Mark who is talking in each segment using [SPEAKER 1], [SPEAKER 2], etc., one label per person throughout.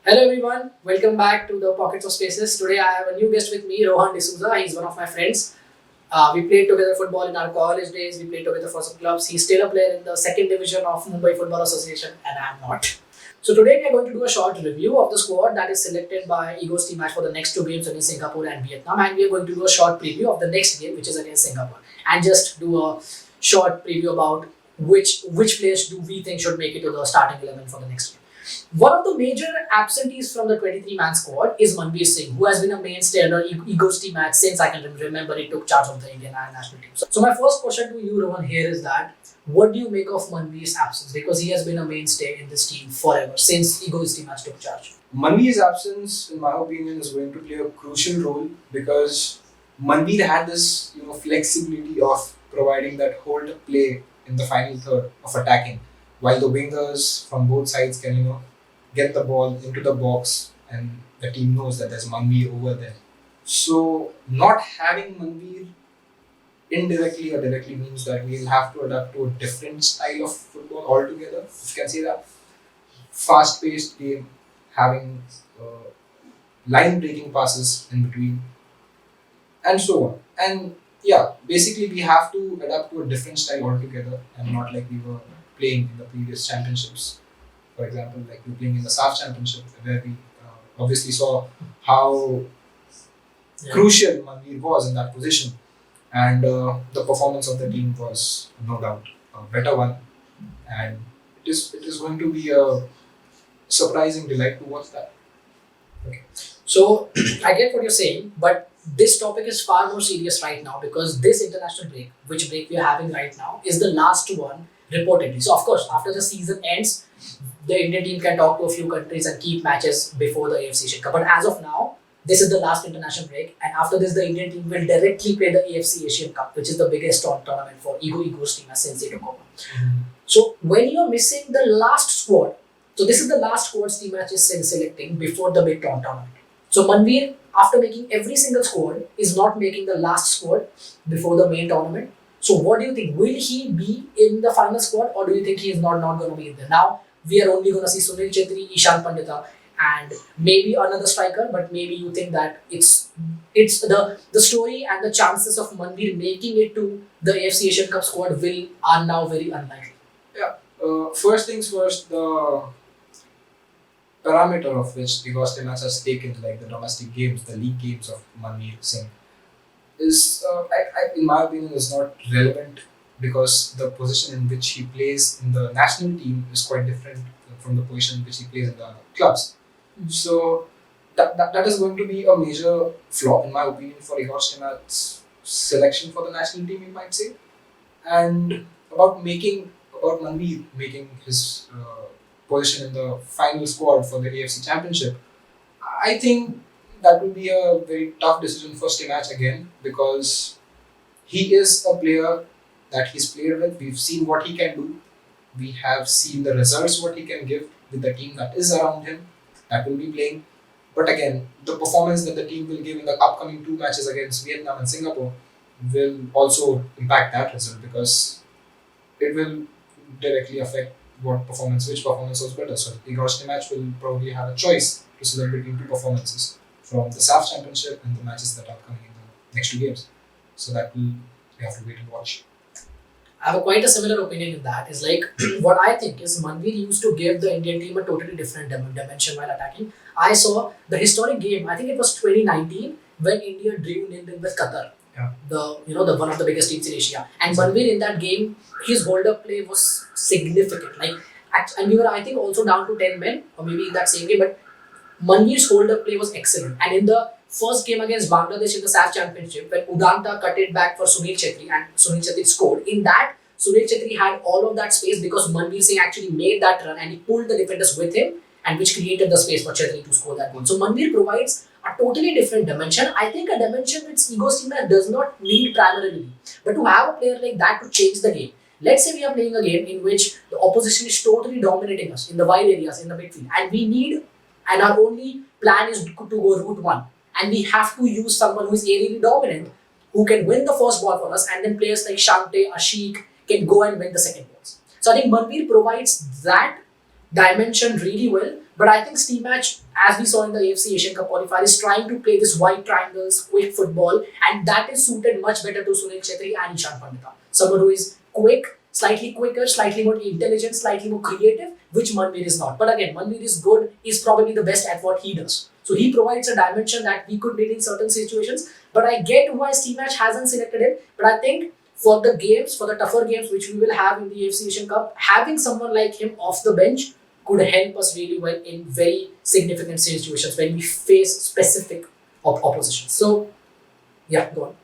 [SPEAKER 1] Hello everyone, welcome back to the Pockets of Spaces. Today I have a new guest with me, Rohan D'Souza. He's one of my friends. We played together football in our college days. We played together for some clubs. He's still a player in the second division of Mumbai Football Association, and I'm not. So today we are going to do a short review of the squad that is selected by Igor Stimac for the next two games against Singapore and Vietnam, and we are going to do a short preview of the next game, which is against Singapore, and just do a short preview about which players do we think should make it to the starting 11 for the next game. One of the major absentees from the 23-man squad is Manveer Singh, who has been a mainstay under Igor Stimac since I can remember he took charge of the Indian national team. So my first question to you, Rohan, here is that what do you make of Manveer's absence? Because he has been a mainstay in this team forever since Igor Stimac took charge.
[SPEAKER 2] Manveer's absence, in my opinion, is going to play a crucial role because Manveer had this, flexibility of providing that hold play in the final third of attacking, while the wingers from both sides can, get the ball into the box and the team knows that there's Manveer over there. So not having Manveer indirectly or directly means that we'll have to adapt to a different style of football altogether. If you can say that. Fast-paced game, having line-breaking passes in between, and so on. And yeah, basically we have to adapt to a different style altogether and not like we were playing in the previous championships. For example, like we were playing in the SAF championship where we obviously saw how crucial Manveer was in that position, and the performance of the team was no doubt a better one, and it is going to be a surprising delight to watch that.
[SPEAKER 1] Okay. So I get what you're saying, but this topic is far more serious right now because this international break, which break we are having right now, is the last one reportedly. So of course, after the season ends, the Indian team can talk to a few countries and keep matches before the AFC Asian Cup. But as of now, this is the last international break, and after this, the Indian team will directly play the AFC Asian Cup, which is the biggest tournament for Igor Stimac since they took over. So when you're missing the last squad, so this is the last squad Stimac is selecting before the big tournament. So Manveer, after making every single squad, is not making the last squad before the main tournament. So what do you think? Will he be in the final squad, or do you think he is not going to be in there? Now we are only going to see Sunil Chhetri, Ishan Pandita, and maybe another striker. But maybe you think that it's the story and the chances of Manveer making it to the AFC Asian Cup squad are now very unlikely.
[SPEAKER 2] Yeah. First things first, the parameter of which Igor Stimac has taken, like the domestic games, the league games of Manveer Singh, is, in my opinion, is not relevant because the position in which he plays in the national team is quite different from the position in which he plays in the clubs. So that is going to be a major flaw, in my opinion, for Igor Stimac's selection for the national team, you might say. And about Manveer making his position in the final squad for the AFC Championship, I think that will be a very tough decision for Stimac again because he is a player that he's played with. We've seen what he can do. We have seen the results what he can give with the team that is around him that will be playing. But again, the performance that the team will give in the upcoming two matches against Vietnam and Singapore will also impact that result because it will directly affect which performance was better. So Igor Stimac will probably have a choice to select between two performances from the SAF championship and the matches that are coming in the next two games. So we have to wait and watch.
[SPEAKER 1] I have quite a similar opinion in that. Is like what I think is Manveer used to give the Indian team a totally different dimension while attacking. I saw the historic game. I think it was 2019 when India drew 0-0 with Qatar.
[SPEAKER 2] Yeah.
[SPEAKER 1] The one of the biggest teams in Asia. And Manveer in that game, his hold-up play was significant. And we were, I think, also down to 10 men, or maybe in that same game. But Manveer's hold-up play was excellent. And in the first game against Bangladesh in the SAF Championship, when Udanta cut it back for Sunil Chhetri and Sunil Chhetri scored, in that Sunil Chhetri had all of that space because Manveer Singh actually made that run and he pulled the defenders with him, and which created the space for Chhetri to score that goal. So Manveer provides a totally different dimension. I think a dimension which Igor Stimac does not need primarily, but to have a player like that to change the game. Let's say we are playing a game in which the opposition is totally dominating us in the wide areas, in the midfield, and our only plan is to go route one. And we have to use someone who is aerially dominant, who can win the first ball for us, and then players like Shante, Ashik can go and win the second balls. So I think Manveer provides that dimension really well. But I think Steamatch, as we saw in the AFC Asian Cup qualifier, is trying to play this wide triangles, quick football, and that is suited much better to Sunil Chetri and Ishan Pandita. Someone who is quick, slightly quicker, slightly more intelligent, slightly more creative, which Manveer is not. But again, Manveer is good, is probably the best at what he does. So he provides a dimension that we could need in certain situations. But I get why Steamatch hasn't selected him. But I think for the games, for the tougher games which we will have in the AFC Asian Cup, having someone like him off the bench could help us really well in very significant situations when we face specific opposition. So, yeah, go on.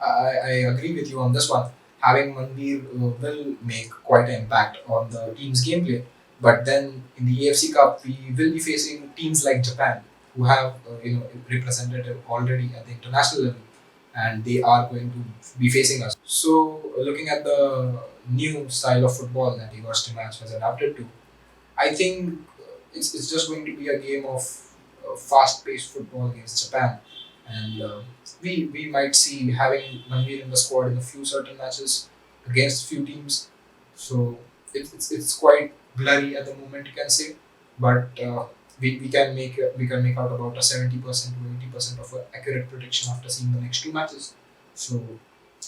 [SPEAKER 2] I agree with you on this one. Having Manveer will make quite an impact on the team's gameplay. But then in the AFC Cup, we will be facing teams like Japan, who have representative already at the international level, and they are going to be facing us. So, looking at the new style of football that Igor Stimac has adapted to, I think it's just going to be a game of fast-paced football against Japan, and we might see having Manveer in the squad in a few certain matches against few teams. So it's quite blurry at the moment, you can say, but we can make out about a 70% to 80% of a accurate prediction after seeing the next two matches. So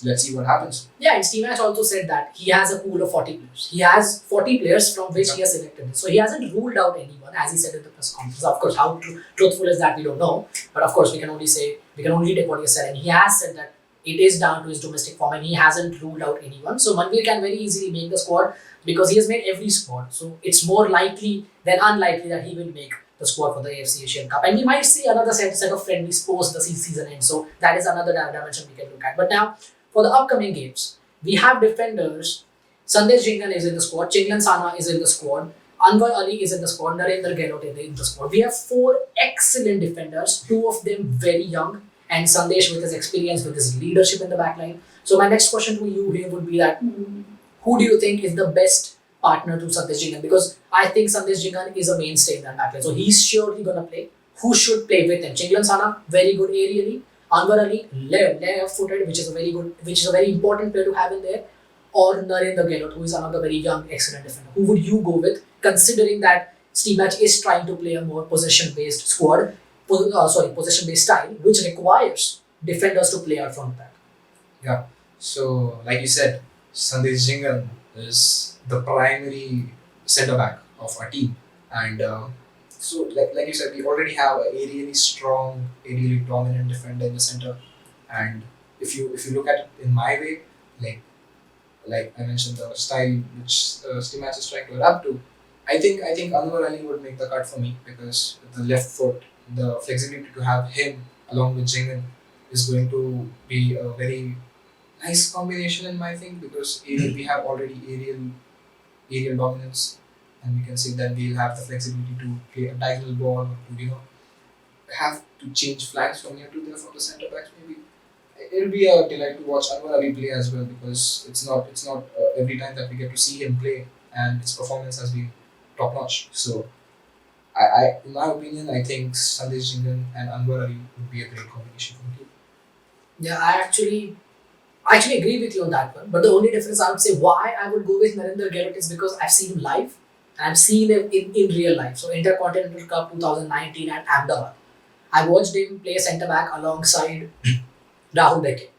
[SPEAKER 2] let's see what happens.
[SPEAKER 1] Yeah, and Steamach also said that he has a pool of 40 players. He has 40 players from which he has selected. So he hasn't ruled out anyone, as he said in the press conference. Of course, how truthful is that, we don't know. But of course, we can only take what he has said. And he has said that it is down to his domestic form and he hasn't ruled out anyone. So Manveer can very easily make the squad because he has made every squad. So it's more likely than unlikely that he will make the squad for the AFC Asian Cup. And we might see another set of friendlies post the season end. So that is another dimension we can look at. But now, for the upcoming games, we have defenders. Sandesh Jingan is in the squad. Chinglan Sana is in the squad. Anwar Ali is in the squad. Narendra Gehlot is in the squad. We have four excellent defenders, two of them very young, and Sandesh with his experience, with his leadership in the backline. So my next question to you here would be that who do you think is the best partner to Sandesh Jingan? Because I think Sandesh Jingan is a mainstay in that backline. So he's surely going to play. Who should play with him? Chinglan Sana, very good aerially. Anwar Ali, left-footed, which is a very important player to have in there, or Narendra Gehlot, who is another very young, excellent defender. Who would you go with, considering that Steamatch is trying to play a more possession-based possession-based style, which requires defenders to play out front back?
[SPEAKER 2] Yeah. So, like you said, Sandesh Jingan is the primary centre back of our team, and so like you said, we already have a really strong, a really dominant defender in the centre, and if you look at it in my way, like I mentioned, the style which Steamatch is trying to adapt to, I think Anwar Ali would make the cut for me because the left foot, the flexibility to have him along with Jingan is going to be a very nice combination in my thing because we have already aerial dominance, and we can say that we'll have the flexibility to play a diagonal ball, to have to change flanks from here to there for the centre backs. Maybe it'll be a delight to watch Anwar Ali play as well because it's not every time that we get to see him play, and his performance has been top notch. So in my opinion, I think Sandesh Jingan and Anwar Ali would be a great combination for me.
[SPEAKER 1] Yeah, I actually agree with you on that one. But the only difference I would say why I would go with Narendra Gehlot is because I've seen him live and I've seen him in real life. So Intercontinental Cup 2019 at Ahmedabad, I watched him play centre back alongside Rahul Beke.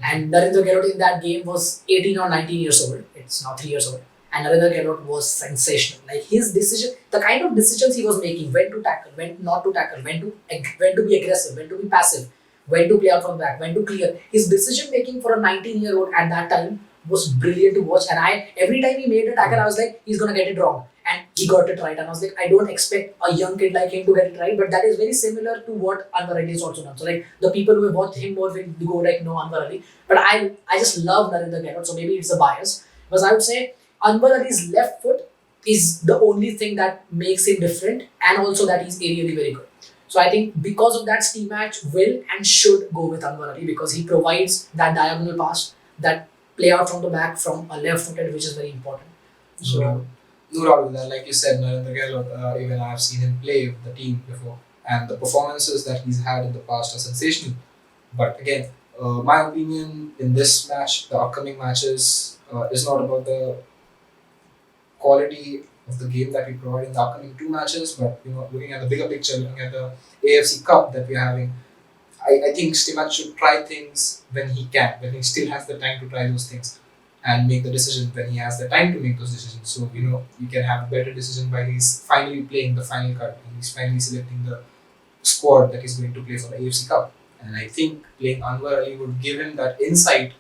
[SPEAKER 1] And Narendra Gehlot in that game was 18 or 19 years old. It's now 3 years old. And Narendra Gehlot was sensational. Like his decision, the kind of decisions he was making, when to tackle, when not to tackle, when to be aggressive, when to be passive, when to play out from back, when to clear. His decision making for a 19-year-old at that time was brilliant to watch. And every time he made a tackle, I was like, he's gonna get it wrong. And he got it right. And I was like, I don't expect a young kid like him to get it right. But that is very similar to what Anwar Ali is also done. So like the people who have watched him more will go like, no, Anwar Ali. But I just love Narendra Gehlot. So maybe it's a bias. Because I would say Anwar Ali's left foot is the only thing that makes him different, and also that he's aerially very good. So I think because of that, Steamatch will and should go with Anwar Ali because he provides that diagonal pass, that play out from the back from a left footed, which is very important. So
[SPEAKER 2] No doubt with that. Like you said, Narendra Gehlot, even I have seen him play with the team before, and the performances that he's had in the past are sensational. But again, my opinion in this match, the upcoming matches, is not about the quality of the game that we provide in the upcoming two matches. But looking at the bigger picture, looking at the AFC Cup that we're having, I think Stimac should try things when he can, when he still has the time to try those things, and make the decision when he has the time to make those decisions. So you can have a better decision while he's finally playing the final cut and he's finally selecting the squad that is going to play for the AFC Cup. And I think playing Anwar Ali would give him that insight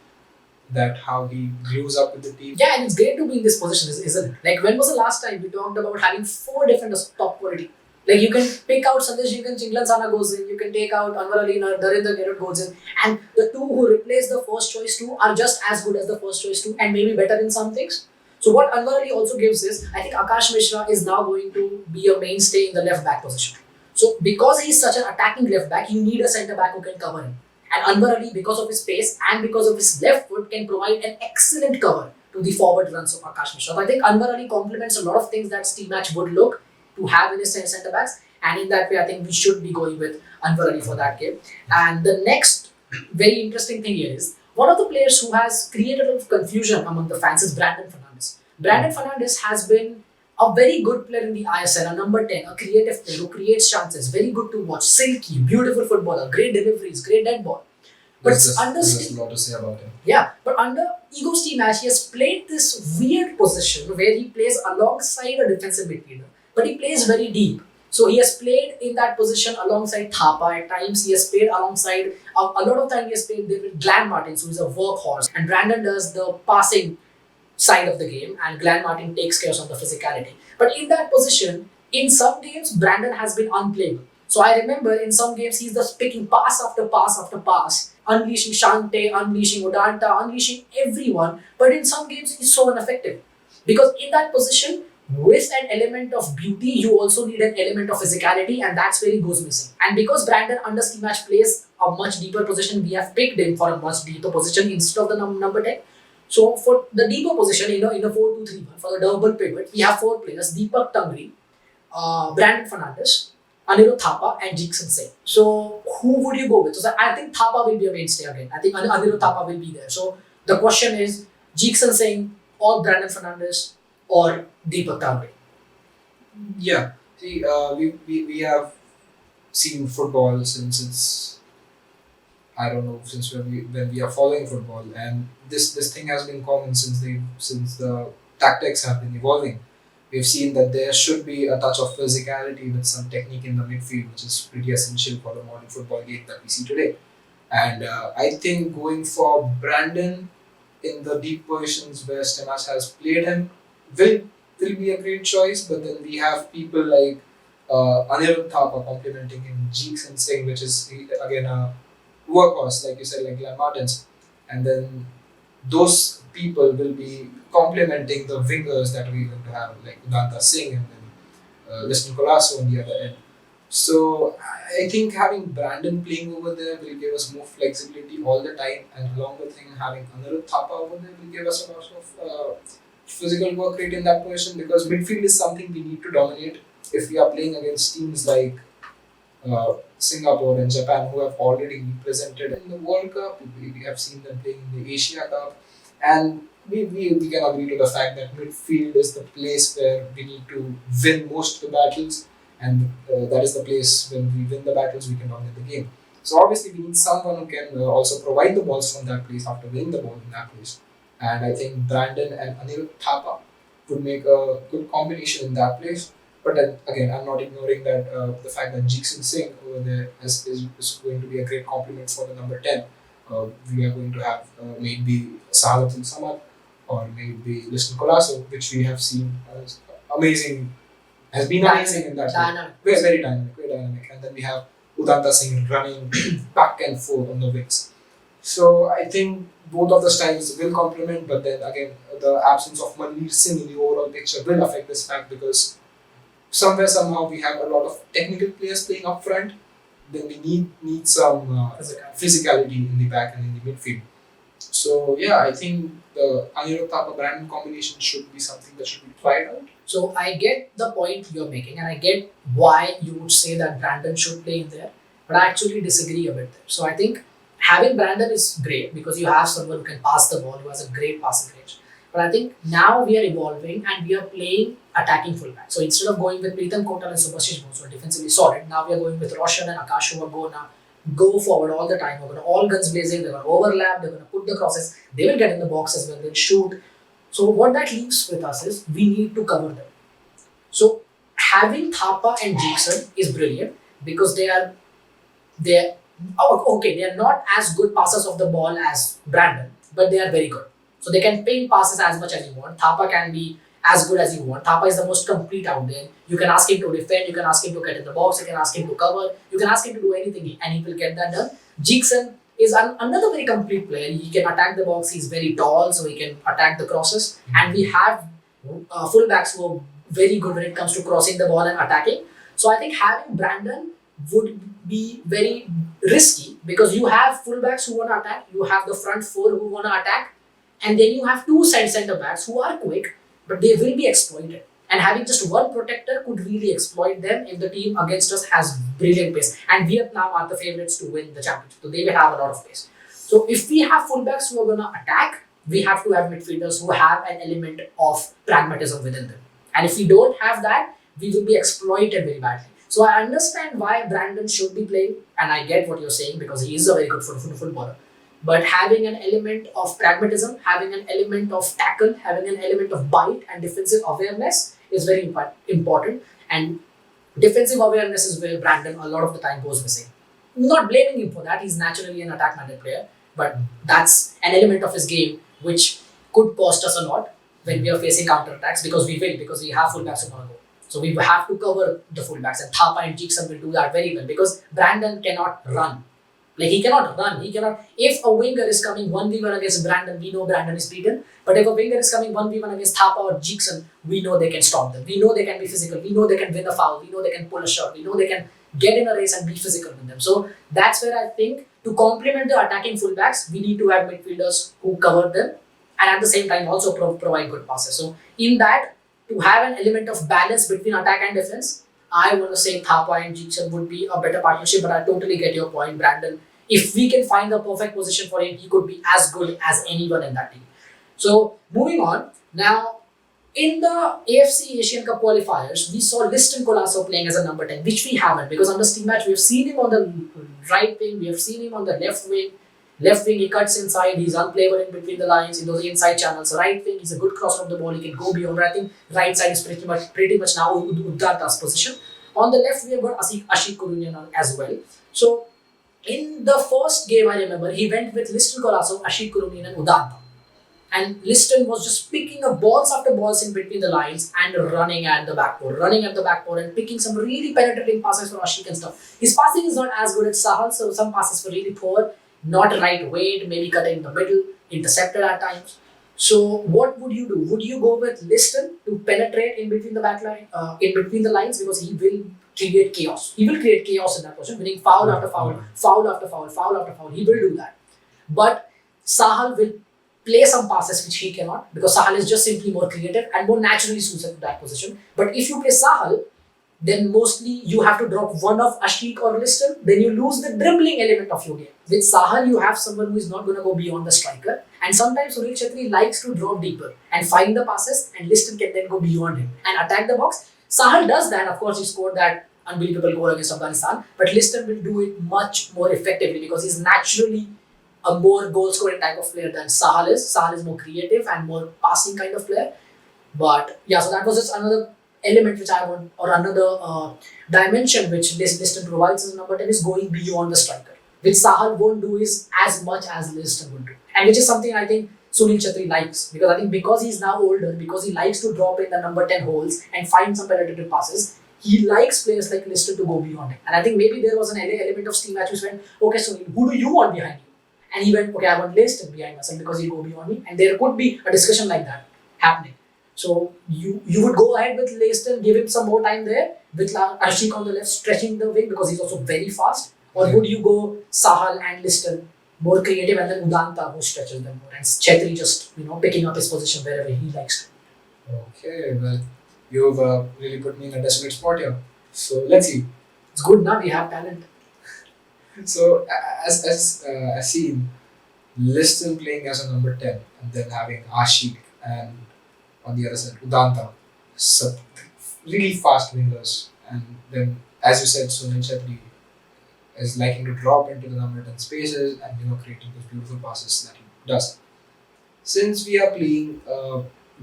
[SPEAKER 2] that how he glues up with the team.
[SPEAKER 1] Yeah, and it's great to be in this position, isn't it? Like, when was the last time we talked about having four defenders of top quality? Like, you can pick out Sandesh Jikan, Chinglan Sana goes in, you can take out Anwar Ali, Darinder Garrett goes in, and the two who replace the first choice two are just as good as the first choice two and maybe better in some things. So, what Anwar Ali also gives is, I think Akash Mishra is now going to be a mainstay in the left back position. So, because he's such an attacking left back, you need a centre back who can cover him. And Anwar Ali, because of his pace and because of his left foot, can provide an excellent cover to the forward runs of Akash Mishra. So I think Anwar Ali complements a lot of things that Stimac would look to have in his centre backs. And in that way, I think we should be going with Anwar Ali for that game. And the next very interesting thing here is one of the players who has created a lot of confusion among the fans is Brandon Fernandes. Brandon Fernandes has been a very good player in the ISL, a number 10, a creative player who creates chances, very good to watch, silky, beautiful footballer, great deliveries, great dead ball. But
[SPEAKER 2] There's a lot to say about him.
[SPEAKER 1] Yeah, but under Igor Stimac, he has played this weird position where he plays alongside a defensive midfielder, but he plays very deep. So he has played in that position alongside Thapa at times. He has played alongside, a lot of time he has played with Glenn Martin, who is a workhorse. And Brandon does the passing side of the game and Glenn Martin takes care of the physicality. But in that position, in some games, Brandon has been unplayable. So I remember in some games, he's just picking pass after pass after pass, unleashing Shante, unleashing Odanta, unleashing everyone. But in some games, he's so ineffective. Because in that position, with an element of beauty, you also need an element of physicality, and that's where he goes missing. And because Brandon under Stimac plays a much deeper position, we have picked him for a much deeper position instead of the number 10. So for the deeper position, in a 4-2-3-1, for the double pivot, we have four players: Deepak Tangri, Brandon Fernandes, Anirudh Thapa, and Jigsaw Singh. So who would you go with? So I think Thapa will be a mainstay again. I think Anirudh Thapa will be there. So the question is Jigsaw Singh or Brandon Fernandes or Deepak Tangri.
[SPEAKER 2] Yeah. See, we have seen football since it's, I don't know, since when we are following football, and this thing has been common since the tactics have been evolving. We've seen that there should be a touch of physicality with some technique in the midfield, which is pretty essential for the modern football game that we see today. And I think going for Brandon in the deep positions where Stimac has played him will be a great choice. But then we have people like Anirudh Thapa complementing him, Jigsaw Singh, which is again a workhorse, like you said, like Glenn Martins. And then those people will be complementing the wingers that we're going to have, like Udanta Singh and then Liston Colasso on the other end. So I think having Brandon playing over there will give us more flexibility all the time, and along with him having Anirudh Thapa over there will give us a lot of physical work rate in that position, because midfield is something we need to dominate if we are playing against teams like Singapore and Japan, who have already represented in the World Cup. We have seen them playing in the Asia Cup, and we can agree to the fact that midfield is the place where we need to win most of the battles, and that is the place when we win the battles, we can dominate the game. So obviously we need someone who can also provide the balls from that place after winning the ball in that place. And I think Brandon and Anirudh Thapa would make a good combination in that place. But then again, I'm not ignoring that the fact that Jigsaw Singh over there is going to be a great compliment for the number 10. We are going to have maybe Sahadat Samad or maybe Liston Colasso, which we have seen as amazing, has been amazing in that way. Very dynamic, very dynamic. And then we have Udanta Singh running back and forth on the wings. So I think both of the styles will complement, but then again, the absence of Manveer Singh in the overall picture will affect this fact, because somewhere somehow we have a lot of technical players playing up front. Then we need some physicality in the back and in the midfield. So yeah, I think the Anirudh Thapa Brandon combination should be something that should be tried out.
[SPEAKER 1] So I get the point you're making, and I get why you would say that Brandon should play in there, but I actually disagree a bit there. So I think having Brandon is great because you have someone who can pass the ball, who has a great passing range. But I think now we are evolving and we are playing attacking fullback. So instead of going with Pritam Kotal and Subhashish Bose, who are defensively solid, now we are going with Roshan and Akash, who are going to go forward all the time. We're going to all guns blazing. They're going to overlap. They're going to put the crosses. They will get in the box as well. They'll shoot. So what that leaves with us is we need to cover them. So having Thapa and Jigsaw is brilliant because they are not as good passers of the ball as Brandon, but they are very good. So they can ping passes as much as you want. Thapa can be as good as you want. Thapa is the most complete out there. You can ask him to defend, you can ask him to get in the box, you can ask him to cover, you can ask him to do anything and he will get that done. Jigsaw is another very complete player. He can attack the box, he's very tall, so he can attack the crosses. And we have fullbacks who are very good when it comes to crossing the ball and attacking. So I think having Brandon would be very risky because you have fullbacks who want to attack, you have the front four who want to attack, and then you have two side centre backs who are quick, but they will be exploited. And having just one protector could really exploit them if the team against us has brilliant pace. And Vietnam are the favourites to win the championship, so they will have a lot of pace. So if we have fullbacks who are going to attack, we have to have midfielders who have an element of pragmatism within them. And if we don't have that, we will be exploited very badly. So I understand why Brandon should be playing, and I get what you're saying because he is a very good footballer. But having an element of pragmatism, having an element of tackle, having an element of bite and defensive awareness is very important. And defensive awareness is where Brandon a lot of the time goes missing. I'm not blaming him for that. He's naturally an attack-minded player, but that's an element of his game which could cost us a lot when we are facing counter-attacks because we have fullbacks who want to go. So we have to cover the fullbacks, and Thapa and Jigsaw will do that very well because Brandon cannot run. Like he cannot run. If a winger is coming 1v1 against Brandon, we know Brandon is beaten. But if a winger is coming 1v1 against Thapa or Jigsaw, we know they can stop them. We know they can be physical. We know they can win a foul. We know they can pull a shot. We know they can get in a race and be physical with them. So that's where I think to complement the attacking fullbacks, we need to have midfielders who cover them and at the same time also provide good passes. So in that, to have an element of balance between attack and defense, I want to say Thapa and Jigsaw would be a better partnership, but I totally get your point, Brandon. If we can find the perfect position for him, he could be as good as anyone in that team. So moving on, now in the AFC Asian Cup qualifiers, we saw Liston Colasso playing as a number 10, which we haven't because under Stimac, we have seen him on the right wing, we have seen him on the left wing. Left wing, he cuts inside, he's unplayable in between the lines, in those inside channels. Right wing, he's a good crosser of the ball, he can go beyond. I think right side is pretty much now Uddarta's position. On the left, we have got Ashik Kurunian as well. So, in the first game, I remember, he went with Liston Colasso, Ashik Kurunian and Uddarta. And Liston was just picking up balls after balls in between the lines and running at the backboard and picking some really penetrating passes for Ashik and stuff. His passing is not as good as Sahal, so some passes were really poor. Not right weight, maybe cut in the middle, intercepted at times. So what would you do? Would you go with Liston to penetrate in between the backline, in between the lines because he will create chaos. He will create chaos in that position, winning foul after foul, foul after foul, foul after foul. He will do that. But Sahal will play some passes which he cannot because Sahal is just simply more creative and more naturally suited to that position. But if you play Sahal, then mostly you have to drop one of Ashik or Liston, then you lose the dribbling element of your game. With Sahal, you have someone who is not going to go beyond the striker, and sometimes Sunil Chhetri likes to drop deeper and find the passes, and Liston can then go beyond him and attack the box. Sahal does that, of course, he scored that unbelievable goal against Afghanistan, but Liston will do it much more effectively because he's naturally a more goal scoring type of player than Sahal is. Sahal is more creative and more passing kind of player. But yeah, so that was just another element which I want, or another dimension which Liston provides as number 10 is going beyond the striker, which Sahal won't do is as much as Liston will do, and which is something I think Sunil Chhetri likes because I think because he's now older, because he likes to drop in the number 10 holes and find some penetrative passes, he likes players like Liston to go beyond him. And I think maybe there was an element of Stimac which went, okay, Sunil, who do you want behind you? And he went, okay, I want Liston behind myself because he'll go beyond me, and there could be a discussion like that happening. So you would go ahead with Liston, give him some more time there with Ashik on the left, stretching the wing because he's also very fast. Or would you go Sahal and Liston, more creative, and then Udanta who stretches them more, and Chhetri just picking up his position wherever he likes to.
[SPEAKER 2] Okay, well, you've really put me in a desperate spot here. So let's see.
[SPEAKER 1] It's good now we have talent.
[SPEAKER 2] So as seen, Liston playing as a number 10 and then having Ashik and on the other side Udanta. sub- really fast wingers, and then as you said, Sunil Chetri is liking to drop into the number 10 spaces and creating those beautiful passes that he does. Since we are playing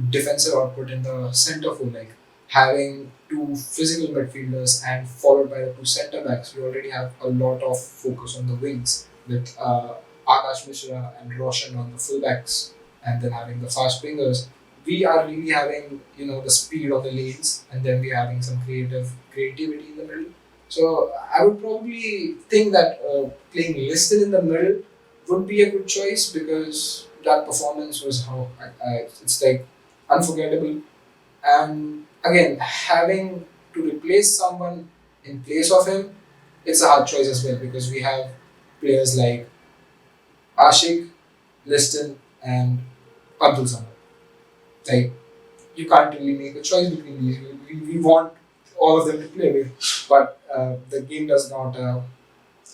[SPEAKER 2] defensive output in the center full, like having two physical midfielders and followed by the two centre backs, we already have a lot of focus on the wings with Akash Mishra and Roshan on the fullbacks, and then having the fast wingers. We are really having the speed on the lanes, and then we're having some creativity in the middle. So I would probably think that playing Liston in the middle would be a good choice because that performance was it's like unforgettable. And again, having to replace someone in place of him, it's a hard choice as well because we have players like Ashik, Liston, and Abdul Samad. Like you can't really make a choice between these. We want all of them to play with, but the game does not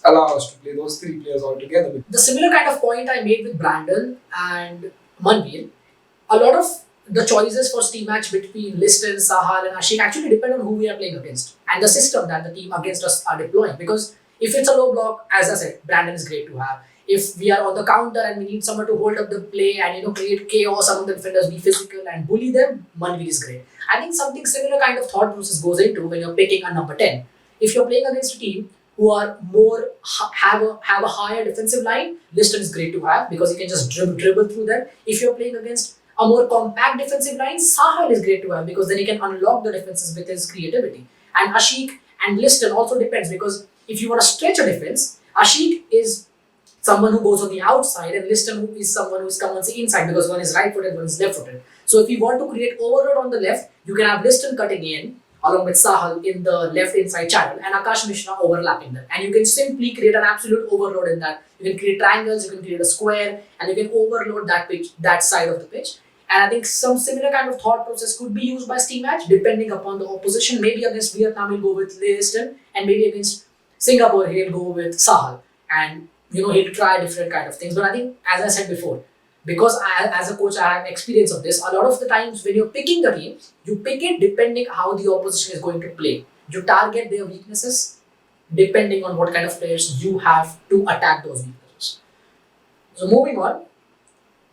[SPEAKER 2] allow us to play those three players all together.
[SPEAKER 1] The similar kind of point I made with Brandon and Manveer, a lot of the choices for team match between Liston, Sahal, and Ashik actually depend on who we are playing against and the system that the team against us are deploying. Because if it's a low block, as I said, Brandon is great to have. If we are on the counter and we need someone to hold up the play and create chaos among the defenders, be physical and bully them, Manveer is great. I think something similar kind of thought process goes into when you're picking a number 10. If you're playing against a team who are more have a higher defensive line, Liston is great to have because you can just dribble through them. If you're playing against a more compact defensive line, Sahal is great to have because then he can unlock the defenses with his creativity. And Ashik and Liston also depends because if you want to stretch a defense, Ashik is someone who goes on the outside and Liston who is someone who is come on the inside because one is right footed, one is left footed. So if you want to create overload on the left, you can have Liston cutting in along with Sahal in the left inside channel and Akash Mishra overlapping them. And you can simply create an absolute overload in that. You can create triangles, you can create a square, and you can overload that pitch, that side of the pitch. And I think some similar kind of thought process could be used by Steam Match depending upon the opposition. Maybe against Vietnam, he'll go with Liston, and maybe against Singapore, he'll go with Sahal. And he'll try different kind of things. But I think, as I said before, because as a coach, I have experience of this. A lot of the times when you're picking the team, you pick it depending how the opposition is going to play. You target their weaknesses depending on what kind of players you have to attack those weaknesses. So moving on,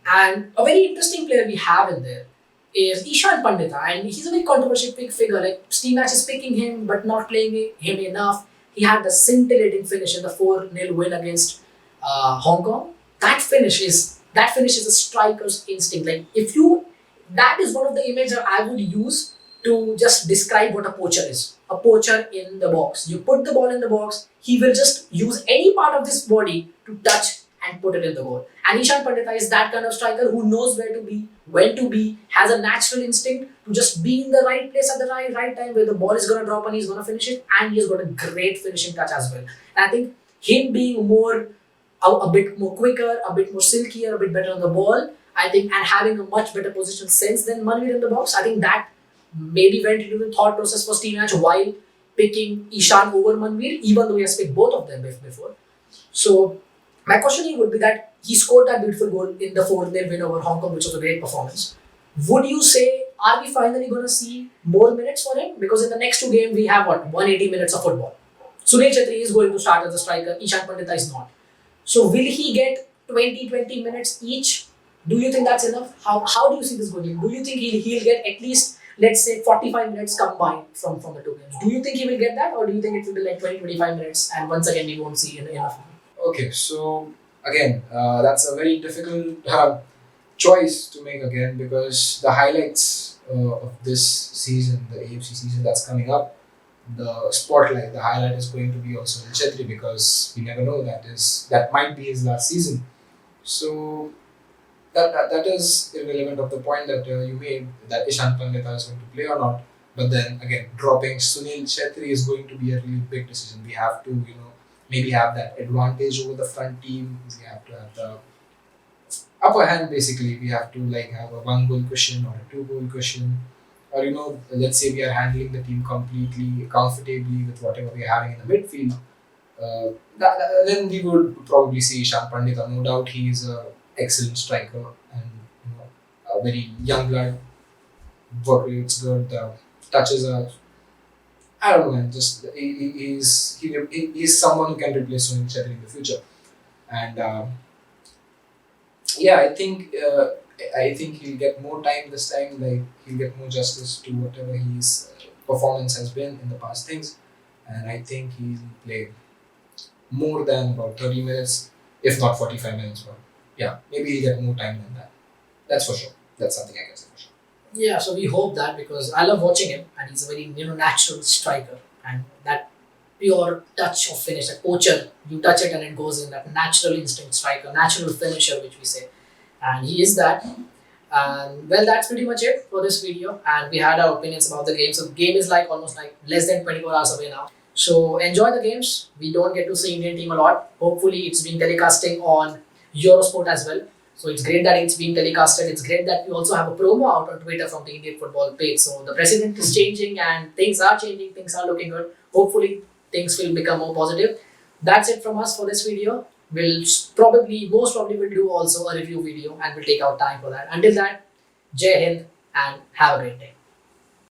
[SPEAKER 1] and a very interesting player we have in there is Ishan Pandita, and he's a very controversial pick figure. Like Steam Match is picking him but not playing him enough. He had the scintillating finish in the 4-0 win against Hong Kong. That finish is a striker's instinct. Like that is one of the images I would use to just describe what a poacher is. A poacher in the box. You put the ball in the box, he will just use any part of this body to touch and put it in the goal. And Ishan Pandita is that kind of striker who knows where to be, when to be, has a natural instinct to just be in the right place at the right time where the ball is going to drop and he's going to finish it, and he has got a great finishing touch as well. And I think him being a bit more quicker, a bit more silkier, a bit better on the ball, I think, and having a much better position sense than Manveer in the box, I think that maybe went into the thought process for Steam Match while picking Ishan over Manveer, even though he has picked both of them before. So my question here would be that he scored that beautiful goal in the 4-0 win over Hong Kong, which was a great performance. Would you say, are we finally going to see more minutes for him? Because in the next two games, we have 180 minutes of football. Sunil Chetri is going to start as a striker, Ishan Pandita is not. So will he get 20 minutes each? Do you think that's enough? How do you see this going? Do you think he'll get at least, let's say, 45 minutes combined from the two games? Do you think he will get that, or do you think it will be like 20-25 minutes and once again we won't see enough?
[SPEAKER 2] Okay, so again, that's a very difficult choice to make again because the highlights of this season, the AFC season that's coming up, the spotlight, the highlight is going to be also Chetri because we never know that might be his last season. So that is irrelevant of the point that you made that Ishan Pandita is going to play or not. But then again, dropping Sunil Chetri is going to be a really big decision. We have to maybe have that advantage over the front team. We have to have the upper hand basically. We have to have a 1-goal cushion or a 2-goal cushion. Or let's say we are handling the team completely comfortably with whatever we are having in the midfield. Then we would probably see Ishan Pandita. No doubt he is an excellent striker and a very young blood. work rate's good, the touches are. I don't know, man. Just he's someone who can replace Sunil Shetty in the future, and yeah, I think he'll get more time this time. Like he'll get more justice to whatever his performance has been in the past things, and I think he'll play more than about 30 minutes, if not 45 minutes. But yeah, maybe he'll get more time than that. That's for sure. That's something I can say for sure.
[SPEAKER 1] Yeah, so we hope that because I love watching him and he's a very natural striker and that pure touch of finish, that poacher, you touch it and it goes in, that natural instinct striker, natural finisher which we say. And he is that. And well, that's pretty much it for this video. And we had our opinions about the game. So game is like almost like less than 24 hours away now. So enjoy the games. We don't get to see Indian team a lot. Hopefully it's been telecasting on Eurosport as well. So it's great that it's being telecasted. It's great that we also have a promo out on Twitter from the Indian football page. So the president is changing and things are changing. Things are looking good. Hopefully things will become more positive. That's it from us for this video. Most probably will do also a review video and we'll take our time for that. Until that, Jai Hind and have a great day.